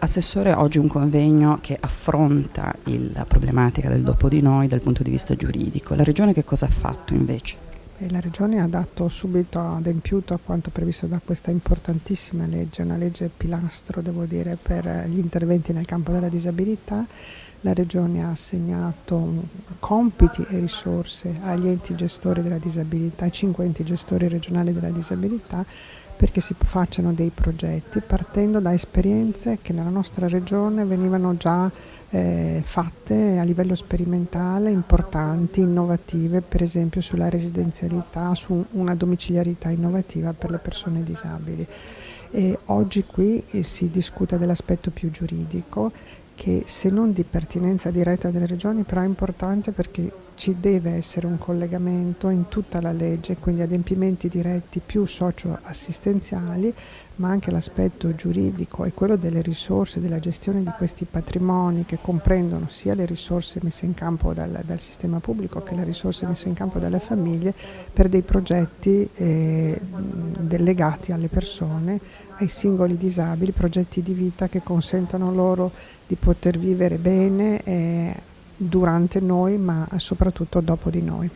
Assessore, oggi un convegno che affronta la problematica del dopo di noi dal punto di vista giuridico. La Regione che cosa ha fatto invece? La Regione ha dato subito, adempiuto a quanto previsto da questa importantissima legge, una legge pilastro, devo dire, per gli interventi nel campo della disabilità. La Regione ha assegnato compiti e risorse agli enti gestori della disabilità, ai 5 enti gestori regionali della disabilità, perché si facciano dei progetti partendo da esperienze che nella nostra regione venivano già fatte a livello sperimentale, importanti, innovative, per esempio sulla residenzialità, su una domiciliarità innovativa per le persone disabili. E oggi qui si discute dell'aspetto più giuridico, che se non di pertinenza diretta delle regioni, però è importante perché ci deve essere un collegamento in tutta la legge, quindi adempimenti diretti più socio-assistenziali, ma anche l'aspetto giuridico e quello delle risorse, della gestione di questi patrimoni che comprendono sia le risorse messe in campo dal sistema pubblico che le risorse messe in campo dalle famiglie per dei progetti legati alle persone, ai singoli disabili, progetti di vita che consentano loro di poter vivere bene durante noi, ma soprattutto dopo di noi.